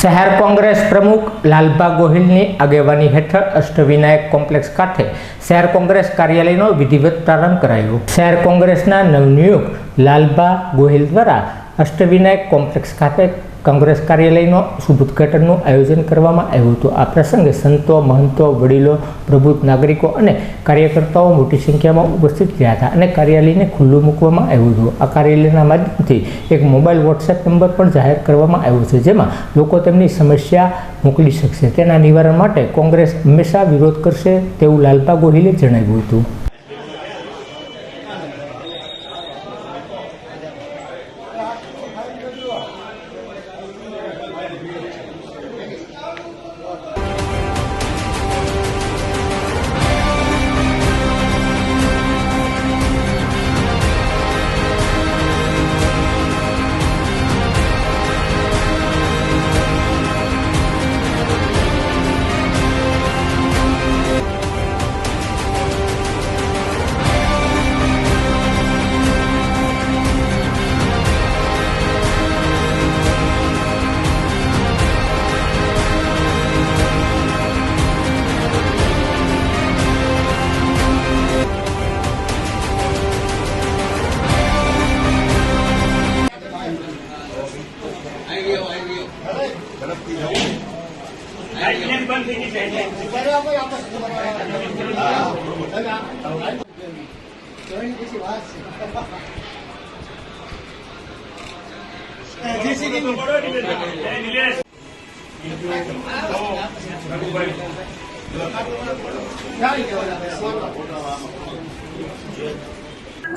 શહેર કોંગ્રેસ પ્રમુખ લાલભા ગોહિલની આગેવાની હેઠળ અષ્ટવિનાયક કોમ્પ્લેક્સ ખાતે શહેર કોંગ્રેસ કાર્યાલયનો વિધિવત પ્રારંભ કરાયો। શહેર કોંગ્રેસના નવનિયુક્ત લાલભા ગોહિલ દ્વારા અષ્ટવિનાયક કોમ્પ્લેક્સ ખાતે કોંગ્રેસ કાર્યાલયનો શુભ ઉદ્ઘાટનનું આયોજન કરવામાં આવ્યું હતું। આ પ્રસંગે સંતો, મહંતો, વડીલો, પ્રબુદ્ધ નાગરિકો અને કાર્યકર્તાઓ મોટી સંખ્યામાં ઉપસ્થિત રહ્યા હતા અને કાર્યાલયને ખુલ્લું મૂકવામાં આવ્યું હતું। આ કાર્યાલયના માધ્યમથી એક મોબાઈલ વોટ્સએપ નંબર પણ જાહેર કરવામાં આવ્યો છે, જેમાં લોકો તેમની સમસ્યા મોકલી શકશે। તેના નિવારણ માટે કોંગ્રેસ હંમેશા વિરોધ કરશે તેવું લાલભા ગોહિલે જણાવ્યું હતું।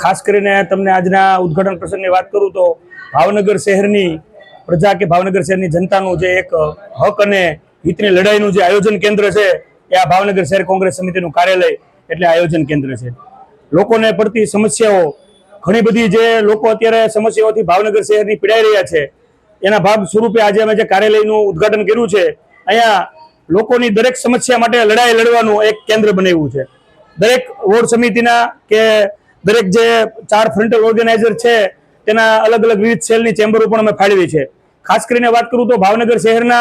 खास करीने तमने आजना उद्घाटन प्रसंगे बात करूँ तो भावनगर शहरनी प्रजा के भावनगर शहरनी जनतानुं जे एक हक अने हितनी लड़ाईनुं जे आयोजन केंद्र छे ए आ भावनगर शहर कोंग्रेस समितिनुं कार्यालय एटले आयोजन केंद्र छे। लोकोने पड़ती समस्याओ घणी बधी जे लोको अत्यारे समस्याओथी भावनगर शहरनी पीड़ाई रह्या छे एना भाग स्वरूपे आज अमे जे कार्यालयनुं उद्घाटन कर्युं छे अहींया लोकोनी दरेक समस्या माटे लड़ाई लड़वानुं एक केंद्र बनाव्युं छे। दरेक वोर्ड समितिना के दरेक जे 4 फ्रंटल ऑर्गेनाइजर छे तेना अलग अलग विविध सेलनी चेम्बरो पण अमे फाळवी छे। खास करीने वात करूं तो भावनगर शहेरना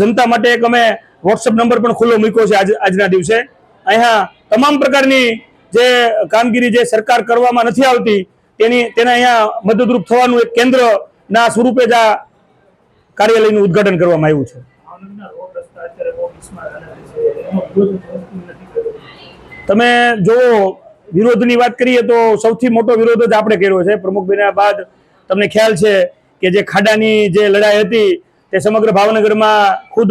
जनता माटे एक अमे व्हाट्सएप नंबर पण खुल्लो मूक्यो छे। आजना दिवसे अहींया तमाम प्रकारनी जे कामगीरी जे सरकार करवामां नथी आवती तेना अहींया मददरूप थवानुं एक केंद्रना स्वरूपे ज आ कार्यालयनुं उद्घाटन करवामां आव्युं छे। तमे जो विरोधनी बात करिए तो सौथी मोटो विरोध ज आपणे कर्यो छे। प्रमुख बन्या बाद तमने ख्याल छे के जे खाडानी जे लड़ाई हती ते समग्र भावनगरमां खुद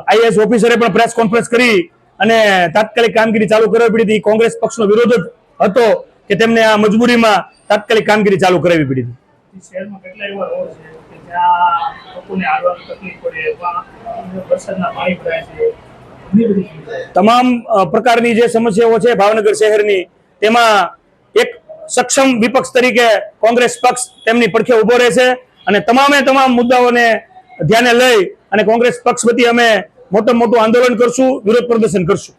आईएएस ऑफिसरे पण प्रेस कॉन्फ्रेंस करी अने तात्कालिक कामगीरी चालू करवी पड़ी हती। कोंग्रेस पक्षनो विरोध ज हतो के तेमने आ मजबूरीमां तात्कालिक कामगीरी चालू करावी पड़ी हती। शहेरमां કેટલા એવા રોડ છે કે જ્યાં લોકોને આવવાની તકલીફ પડે અથવા વરસાદના પાણી ભરાય છે। तमाम प्रकारनी जे समस्याओं छे भावनगर शहेरनी तेमां एक सक्षम विपक्ष तरीके कोंग्रेस पक्ष तेमनी પડખે ઉભો રહેશે અને તમામે તમામ મુદ્દાઓને ધ્યાને લઈ અને કોંગ્રેસ પક્ષ વતી અમે મોટું આંદોલન કરશું, વિરોધ પ્રદર્શન કરશું।